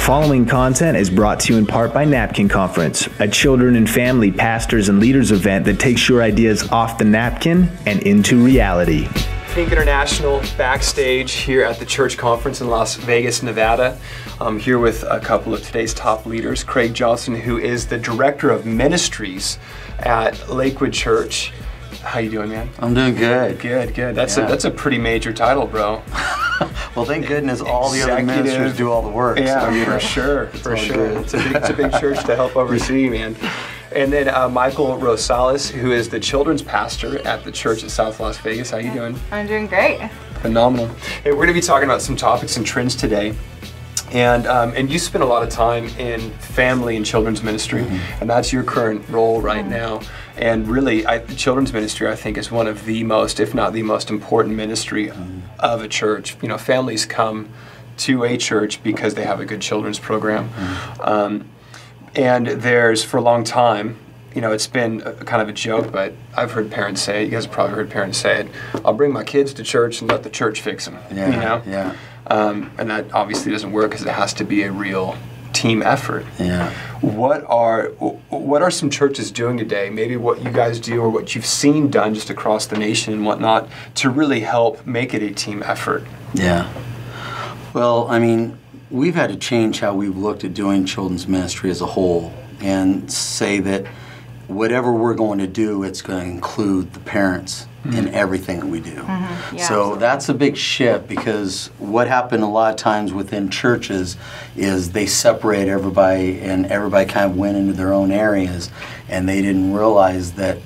following content is brought to you in part by Napkin Conference, a children and family pastors and leaders event that takes your ideas off the napkin and into reality. Pink International backstage here at the church conference in Las Vegas, Nevada. I'm here with a couple of today's top leaders. Craig Johnson, who is the director of Ministries at Lakewood Church. How you doing, man? I'm doing good. Good. That's a pretty major title, bro. Well, thank goodness all the other ministers do all the work. Yeah, so, for sure. It's a big church to help oversee, man. And then Mycal Rosales, who is the children's pastor at the church at South Las Vegas. How you doing? I'm doing great. Phenomenal. Hey, we're going to be talking about some topics and trends today. And you spend a lot of time in family and children's ministry, and that's your current role right now. And really, the children's ministry, I think, is one of the most, if not the most important ministry of a church. You know, families come to a church because they have a good children's program. And there's, for a long time, you know, it's been kind of a joke, but I've heard parents say it, you guys have probably heard parents say it, I'll bring my kids to church and let the church fix them, you know? Yeah. And that obviously doesn't work because it has to be a real team effort. Yeah. What are some churches doing today, maybe what you guys do or what you've seen done just across the nation and whatnot, to really help make it a team effort? Yeah. Well, I mean, we've had to change how we've looked at doing children's ministry as a whole and say that whatever we're going to do, it's going to include the parents in everything that we do. Yeah, so absolutely. that's a big shift, because what happened a lot of times within churches is they separate everybody, and everybody kind of went into their own areas, and they didn't realize that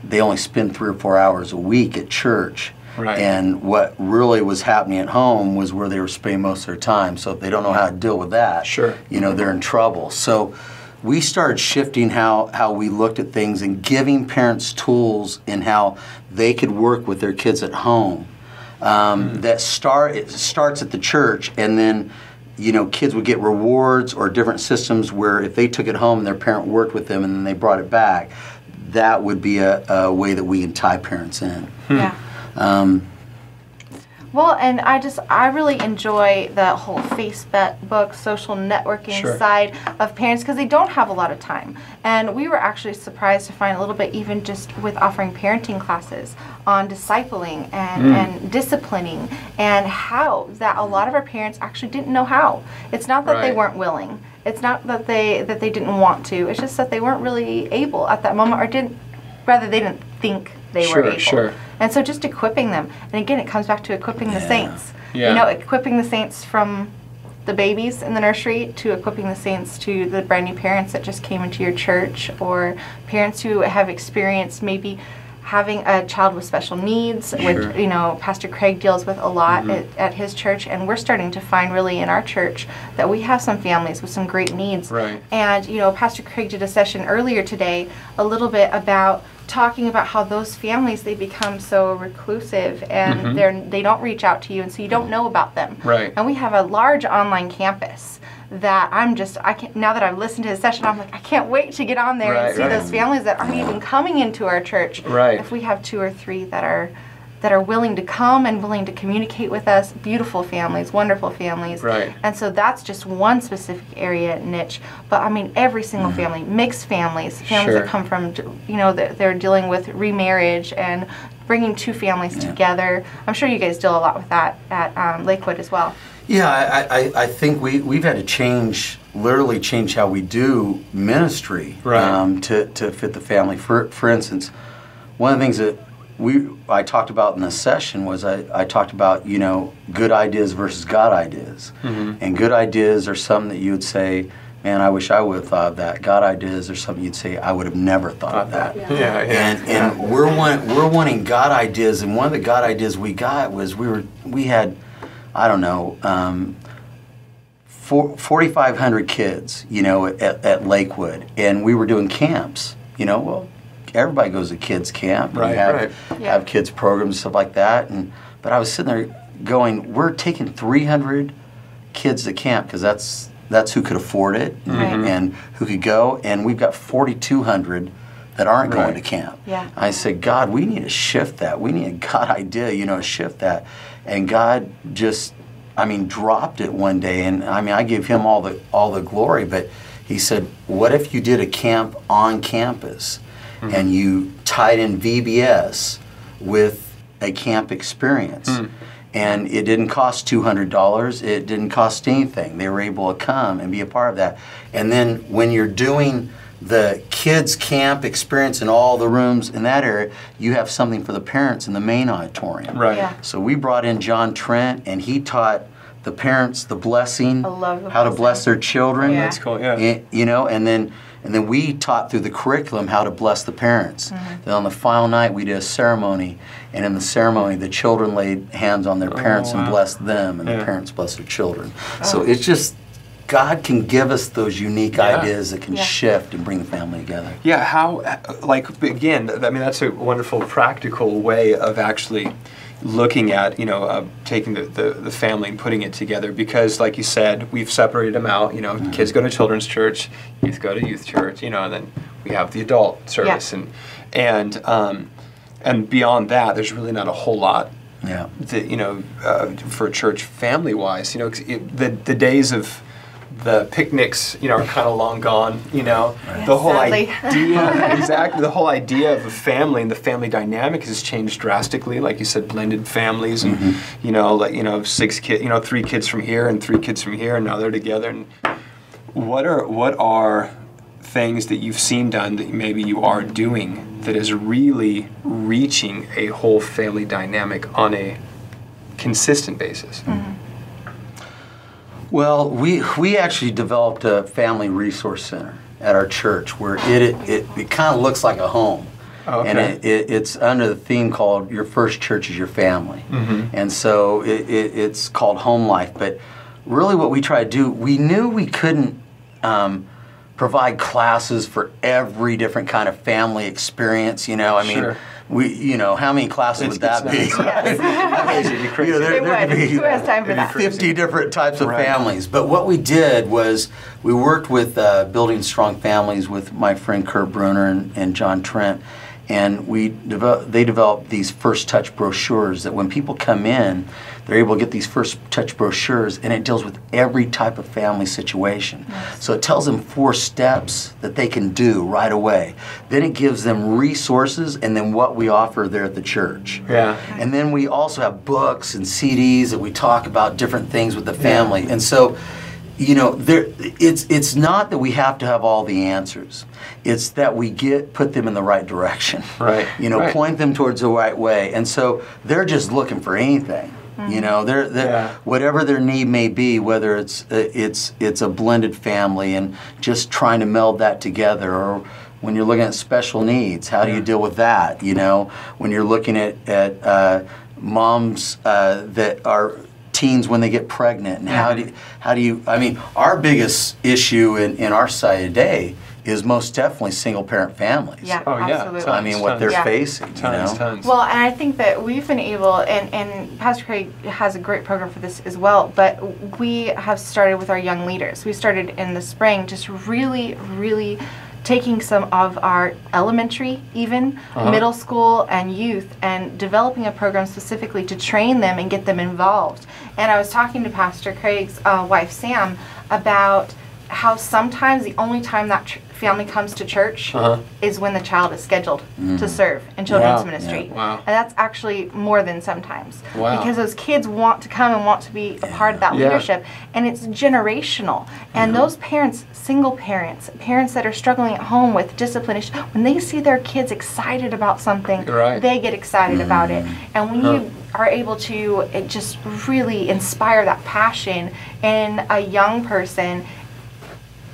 they only spend 3 or 4 hours a week at church. Right. And what really was happening at home was where they were spending most of their time. So if they don't know how to deal with that, Sure. you know, they're in trouble. So we started shifting how we looked at things and giving parents tools in how they could work with their kids at home. It starts at the church, and then, you know, kids would get rewards or different systems where if they took it home and their parent worked with them and then they brought it back, that would be a way that we can tie parents in. Yeah. Well, and I really enjoy the whole Facebook, social networking Sure. side of parents, because they don't have a lot of time. And we were actually surprised to find a little bit, even just with offering parenting classes on discipling and disciplining, and how that a lot of our parents actually didn't know how. It's not that they Right. weren't willing. It's not that they didn't want to. It's just that they weren't really able at that moment, or they didn't think they were able. Sure. And so just equipping them. And again, it comes back to equipping the saints. Yeah. You know, equipping the saints from the babies in the nursery to equipping the saints to the brand new parents that just came into your church, or parents who have experienced maybe having a child with special needs, which, you know, Pastor Craig deals with a lot at his church. And we're starting to find really in our church that we have some families with some great needs. Right. And, you know, Pastor Craig did a session earlier today a little bit about talking about how those families, they become so reclusive, and they don't reach out to you, and so you don't know about them. Right. And we have a large online campus that now that I've listened to his session, I'm like, I can't wait to get on there and see those families that aren't even coming into our church. Right. If we have 2 or 3 that are willing to come and willing to communicate with us, beautiful families, wonderful families. Right. And so that's just one specific area niche. But I mean, every single family, mixed families that come from, you know, they're dealing with remarriage and bringing 2 families together. I'm sure you guys deal a lot with that at Lakewood as well. Yeah, I think we've had to literally change how we do ministry to fit the family. For instance, one of the things that I talked about in this session was I talked about, you know, good ideas versus God ideas. And good ideas are something that you would say, man, I wish I would have thought of that. God ideas are something you'd say, I would have never thought of that. And we're wanting God ideas, and one of the God ideas we got was we had, I don't know, 4,500 kids, you know, at Lakewood, and we were doing camps. You know, well, everybody goes to kids camp, and have kids programs and stuff like that. But I was sitting there going, we're taking 300 kids to camp because that's who could afford it and who could go, and we've got 4,200 that aren't going to camp. Yeah. I said, God, we need to shift that. We need a God idea, you know, to shift that. And God just I mean, dropped it one day, and I mean, I give him all the glory, but he said, what if you did a camp on campus and you tied in VBS with a camp experience? And it didn't cost $200, it didn't cost anything. They were able to come and be a part of that. And then when you're doing the kids camp experience in all the rooms in that area, you have something for the parents in the main auditorium. Right. Yeah. So we brought in John Trent, and he taught the parents the blessing, I love the how to blessing. bless their children. Yeah. That's cool, yeah. And, you know, and then we taught through the curriculum how to bless the parents. Then on the final night we did a ceremony, and in the ceremony the children laid hands on their parents and blessed them, and the parents blessed their children. So it's just, God can give us those unique ideas that can shift and bring the family together. Yeah, how, like, again, I mean, that's a wonderful practical way of actually looking at, you know, taking the family and putting it together, because like you said, we've separated them out, you know, kids go to children's church, youth go to youth church, you know, and then we have the adult service, and beyond that, there's really not a whole lot that, you know, for church family-wise, you know, 'cause the days of the picnics, you know, are kind of long gone, you know. The whole Sadly. idea, exactly, the whole idea of a family and the family dynamic has changed drastically. Like you said, blended families, and you know, like, you know, 6 kids, you know, 3 kids from here and 3 kids from here, and now they're together. And what are things that you've seen done that maybe you are doing that is really reaching a whole family dynamic on a consistent basis? Well, we actually developed a family resource center at our church where it kind of looks like a home. Okay. And it's under the theme called Your First Church is Your Family. And so it's called Home Life. But really what we try to do, we knew we couldn't provide classes for every different kind of family experience, you know. I mean, you know, how many classes would that be? There could be Who has time for that? 50 different types of families. But what we did was we worked with Building Strong Families with my friend Kurt Bruner and John Trent, and they developed these First Touch brochures that when people come in, they're able to get these First Touch brochures, and it deals with every type of family situation. So it tells them 4 steps that they can do right away. Then it gives them resources, and then what we offer there at the church. And then we also have books and CDs that we talk about different things with the family. And so, you know, it's not that we have to have all the answers. It's that we put them in the right direction. You know, point them towards the right way. And so they're just looking for anything. You know, they're whatever their need may be, whether it's a blended family and just trying to meld that together, or when you're looking at special needs, how do you deal with that? You know, when you're looking at moms that are teens when they get pregnant, and how do you? I mean, our biggest issue in our society today is most definitely single-parent families. Absolutely. I mean, what they're facing. Tons. Well, and I think that we've been able, and Pastor Craig has a great program for this as well, but we have started with our young leaders. We started in the spring just really, really taking some of our elementary, even middle school and youth, and developing a program specifically to train them and get them involved. And I was talking to Pastor Craig's wife, Sam, about how sometimes the only time that family comes to church is when the child is scheduled to serve in children's ministry. And that's actually more than sometimes. Because those kids want to come and want to be a part of that leadership. And it's generational. And those parents, single parents, parents that are struggling at home with discipline issues, when they see their kids excited about something, they get excited about it. And when you are able to just really inspire that passion in a young person,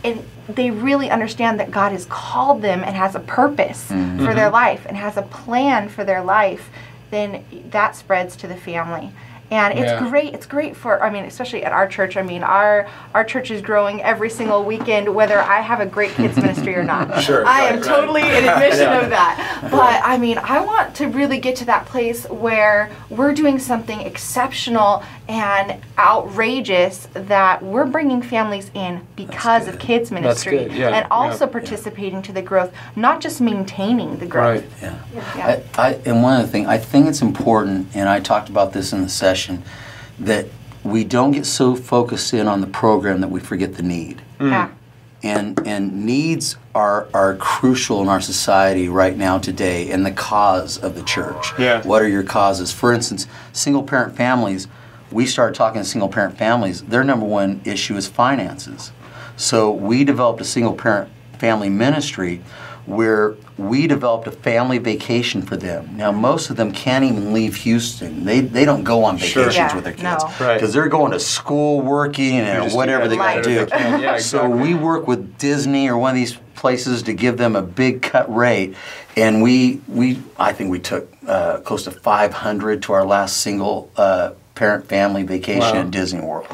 and they really understand that God has called them and has a purpose for their life and has a plan for their life, then that spreads to the family. And it's great. It's great for, I mean, especially at our church. I mean, our church is growing every single weekend, whether I have a great kids ministry or not. I am totally in admission of that. But I mean, I want to really get to that place where we're doing something exceptional and outrageous, that we're bringing families in because of kids ministry, and also participating to the growth, not just maintaining the growth. And one other thing, I think it's important, and I talked about this in the session, that we don't get so focused in on the program that we forget the need. Yeah. And needs are crucial in our society right now today, and the cause of the church. Yeah. What are your causes? For instance, single-parent families, we started talking to single-parent families, their number one issue is finances. So we developed a single-parent family ministry where we developed a family vacation for them. Now, most of them can't even leave Houston. They don't go on vacations Yeah, with their kids. no. Right. Because they're going to school, working, and just whatever do they got to do. Yeah, So exactly. we work with Disney or one of these places to give them a big cut rate, and I think we took close to 500 to our last single parent family vacation Wow. at Disney World.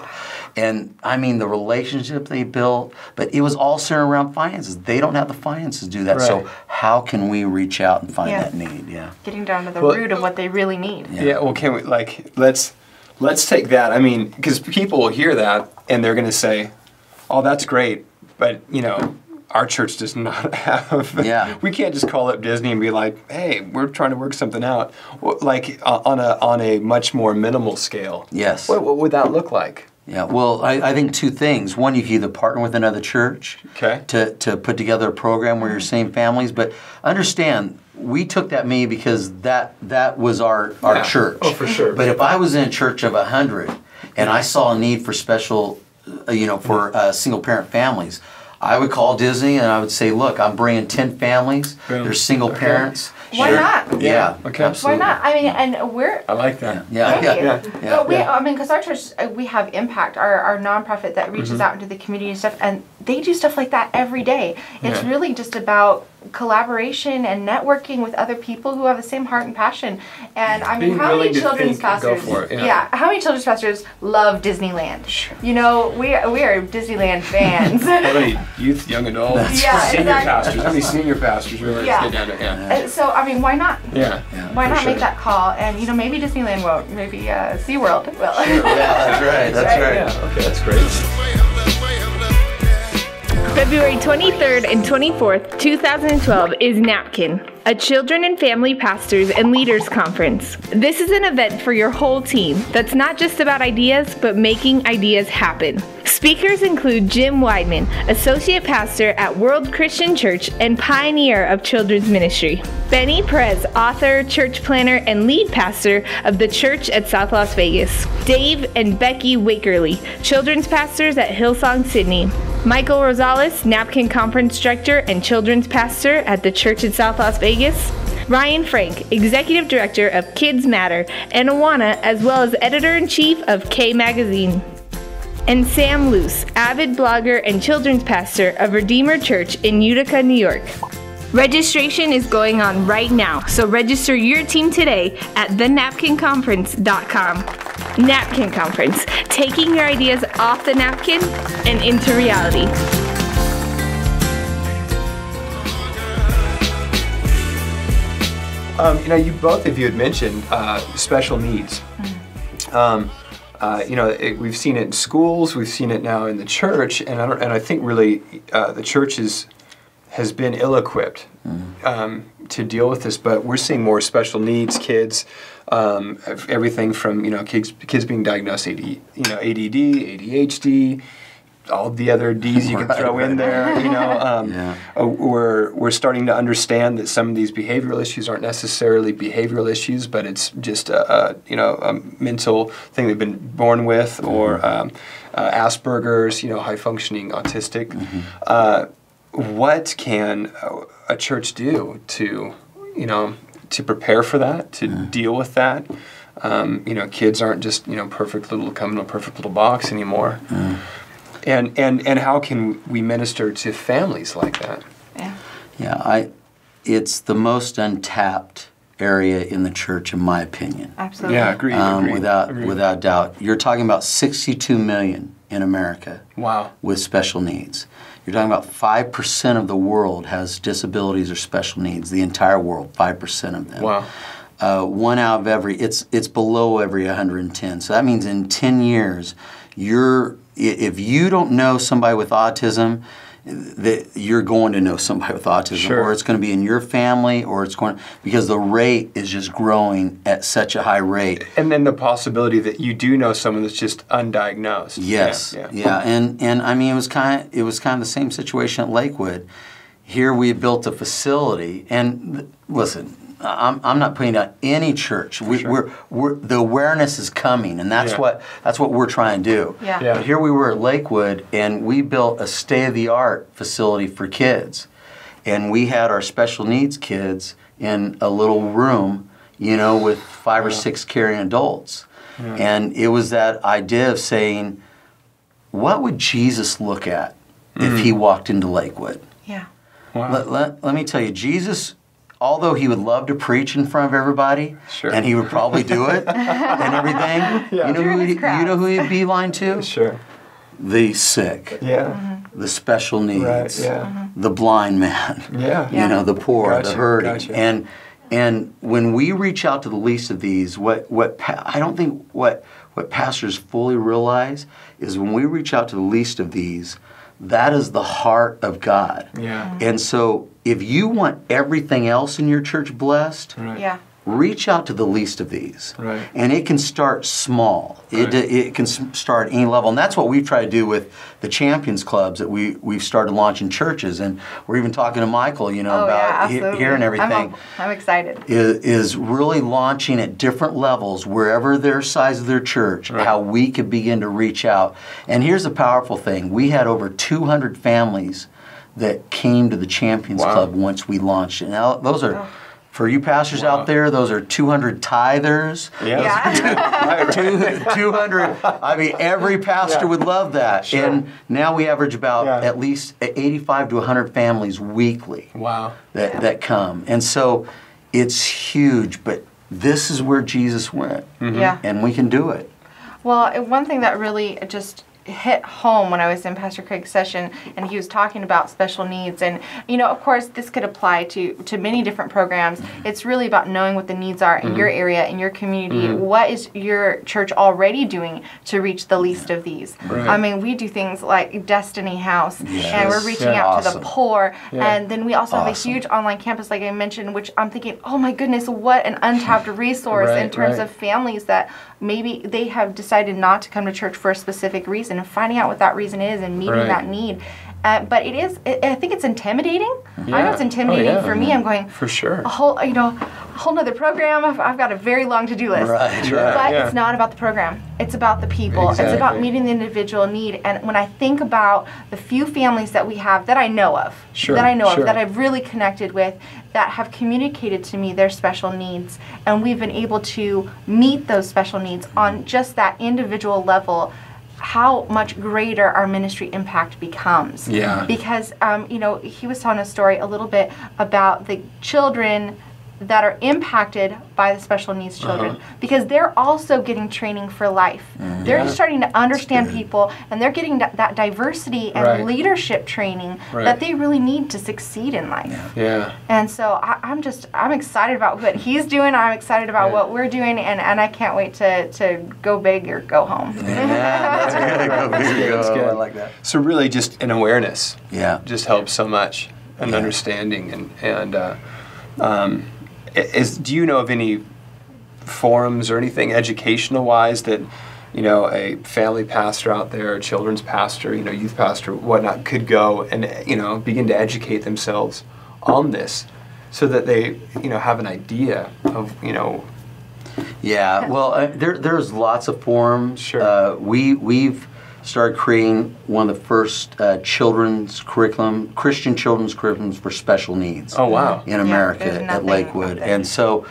And I mean, the relationship they built, but it was all centered around finances. They don't have the finances to do that. Right. So how can we reach out and find Yeah. that need? Yeah. Getting down to the Well- root of what they really need. Yeah, well, can we, like, let's take that. I mean, because people will hear that and they're going to say, oh, that's great, but, you know, our church does not have, Yeah. we can't just call up Disney and be like, hey, we're trying to work something out. Well, like, on a much more minimal scale. Yes. What would that look like? Yeah, well, I think two things. One, you can either partner with another church Okay. to put together a program where you're same families, but understand, we took that me because that was our Yeah. church. Oh, for sure. But if I was in a church of 100 and I saw a need for special, for single-parent families, I would call Disney and I would say, look, I'm bringing 10 families. Boom. They're single Okay. parents. Why not? Yeah, Okay. absolutely. Why not? I mean, and we're I like that. Yeah, Thank yeah, you. yeah. But we, Yeah. I mean, because our church, we have Impact, our nonprofit that reaches out into the community and stuff, and they do stuff like that every day. It's Yeah. really just about collaboration and networking with other people who have the same heart and passion. And I mean, Being how many willing to children's think and go pastors? for it, yeah. How many children's pastors love Disneyland? You know, we are Disneyland fans. How many youth, young adults, Yeah, senior exactly. pastors? How many senior pastors really Yeah. get down to yeah. So I mean, why not? Yeah. Why for not sure. make that call? And you know, maybe Disneyland won't. Maybe SeaWorld will. Yeah, that's right. That's right. Yeah, okay, that's great. February 23rd and 24th, 2012 is Napkin, a children and family pastors and leaders conference. This is an event for your whole team that's not just about ideas, but making ideas happen. Speakers include Jim Weidman, associate pastor at World Christian Church and pioneer of children's ministry. Benny Perez, author, church planner, and lead pastor of the church at South Las Vegas. Dave and Becky Wakerly, children's pastors at Hillsong Sydney. Mycal Rosales, Napkin Conference director and children's pastor at the church at South Las Vegas. Ryan Frank, executive director of Kids Matter and Awana, as well as editor-in-chief of K Magazine. And Sam Luce, avid blogger and children's pastor of Redeemer Church in Utica, New York. Registration is going on right now, so register your team today at thenapkinconference.com. Napkin Conference, taking your ideas off the napkin and into reality. You both of you had mentioned special needs. We've seen it in schools, we've seen it now in the church, and I think really the church has been ill-equipped to deal with this. But we're seeing more special needs kids, everything from kids being diagnosed ADD, ADHD. All the other D's you can throw in there, We're starting to understand that some of these behavioral issues aren't necessarily behavioral issues, but it's just a mental thing they've been born with, or Asperger's, high functioning autistic. What can a church do to prepare for that, to deal with that? Kids aren't just perfect little come in a perfect little box anymore. And how can we minister to families like that? Yeah, it's the most untapped area in the church, in my opinion. Absolutely. Yeah, agreed. Without doubt. You're talking about 62 million in America. Wow. With special needs. You're talking about 5% of the world has disabilities or special needs. The entire world, 5% of them. Wow. One out of every, it's below every 110. So that means in 10 years, if you don't know somebody with autism, that you're going to know somebody with autism, or it's going to be in your family, or it's going because the rate is just growing at such a high rate. And then the possibility that you do know someone that's just undiagnosed. Yes, yeah. And I mean, it was kind of the same situation at Lakewood. Here we built a facility, and listen, I'm not putting down any church. We're the awareness is coming, and that's what we're trying to do. But here we were at Lakewood, and we built a state-of-the-art facility for kids, and we had our special needs kids in a little room, with 5 or 6 caring adults, and it was that idea of saying, what would Jesus look at if he walked into Lakewood? Yeah. Wow. Let me tell you, Jesus, although he would love to preach in front of everybody, and he would probably do it and everything, you know who he'd beeline to? Sure. The sick. Yeah. The special needs. Right. Yeah. The blind man. Yeah. The poor, the hurting. And when we reach out to the least of these, I don't think what pastors fully realize is when we reach out to the least of these, that is the heart of God. Yeah. And so if you want everything else in your church blessed, reach out to the least of these. Right. And it can start small. It can start at any level. And that's what we try to do with the Champions Clubs that we've started launching churches. And we're even talking to Mycal, about here and everything. I'm excited. Is really launching at different levels, wherever their size of their church, how we could begin to reach out. And here's the powerful thing. We had over 200 families that came to the Champions Club once we launched it. Now, those are... For you pastors out there, those are 200 tithers. 200. I mean, every pastor would love that. Sure. And now we average about at least 85 to 100 families weekly. Wow. That come. And so it's huge, but this is where Jesus went. And we can do it. Well, one thing that really just hit home when I was in Pastor Craig's session, and he was talking about special needs, and of course this could apply to many different programs. It's really about knowing what the needs are in your area, in your community. What is your church already doing to reach the least of these? I mean, we do things like Destiny House, and we're reaching out to the poor, and then we also have a huge online campus, like I mentioned, which I'm thinking, oh my goodness, what an untapped resource in terms of families that maybe they have decided not to come to church for a specific reason, and finding out what that reason is and meeting that need. But I think it's intimidating. I know it's intimidating for me. I'm going, for sure, a whole nother program. I've got a very long to-do list. But it's not about the program. It's about the people. It's about meeting the individual need. And when I think about the few families that we have that I know of, that I've really connected with, that have communicated to me their special needs, and we've been able to meet those special needs on just that individual level, how much greater our ministry impact becomes. Because, he was telling a story a little bit about the children that are impacted by the special needs children, because they're also getting training for life. They're just starting to understand people, and they're getting that diversity and leadership training that they really need to succeed in life. And so I'm excited about what he's doing. I'm excited about what we're doing, and I can't wait to go big or go home. That's good. Go big or go home. I like that. So really just an awareness just helps so much, an understanding, and do you know of any forums or anything educational-wise that, a family pastor out there, a children's pastor, youth pastor, whatnot, could go and, begin to educate themselves on this so that they, have an idea of, Yeah, well, there's lots of forums. Sure. We've started creating one of the first Christian children's curriculums for special needs. Oh, wow. In America at Lakewood. And so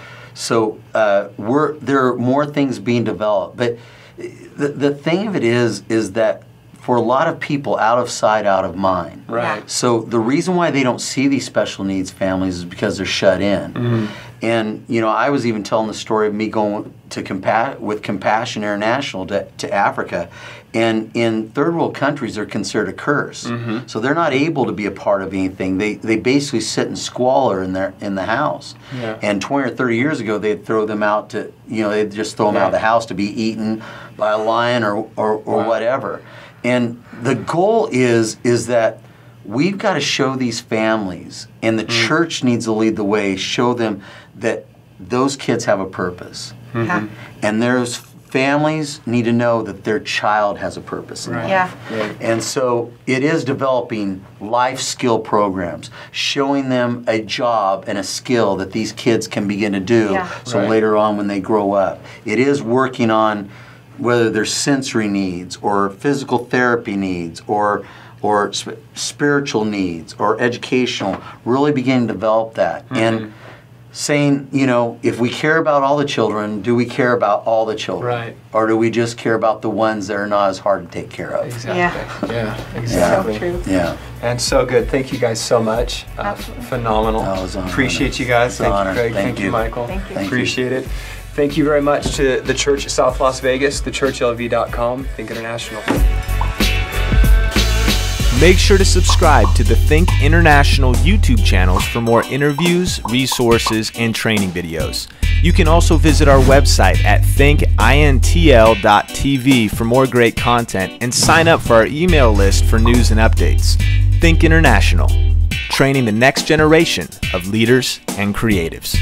there are more things being developed. But the thing of it is that for a lot of people, out of sight, out of mind. Right. So the reason why they don't see these special needs families is because they're shut in. And, I was even telling the story of me going with Compassion International to Africa. And in third world countries, they're considered a curse. So they're not able to be a part of anything. They basically sit in squalor in the house. And 20 or 30 years ago, they'd throw them out they'd just throw them out of the house to be eaten by a lion or whatever. And the goal is that we've got to show these families, and the church needs to lead the way, show them that those kids have a purpose. Yeah. And there's families need to know that their child has a purpose in life. Yeah. Right. And so it is developing life skill programs, showing them a job and a skill that these kids can begin to do. Yeah. So Right. later on when they grow up. It is working on whether there's sensory needs or physical therapy needs or spiritual needs or educational, really beginning to develop that. And saying, you know, if we care about all the children, do we care about all the children? Right. Or do we just care about the ones that are not as hard to take care of? Exactly. Yeah, exactly. So true. Yeah. And so good. Thank you guys so much. Absolutely. Phenomenal. That was an honor. Appreciate you guys. It's an Thank honor. you, Craig. Thank Thank you, you. Michael. Thank you. Thank you. Appreciate it. Thank you very much to the Church at South Las Vegas, thechurchlv.com, Think International. Make sure to subscribe to the Think International YouTube channels for more interviews, resources, and training videos. You can also visit our website at thinkintl.tv for more great content and sign up for our email list for news and updates. Think International, training the next generation of leaders and creatives.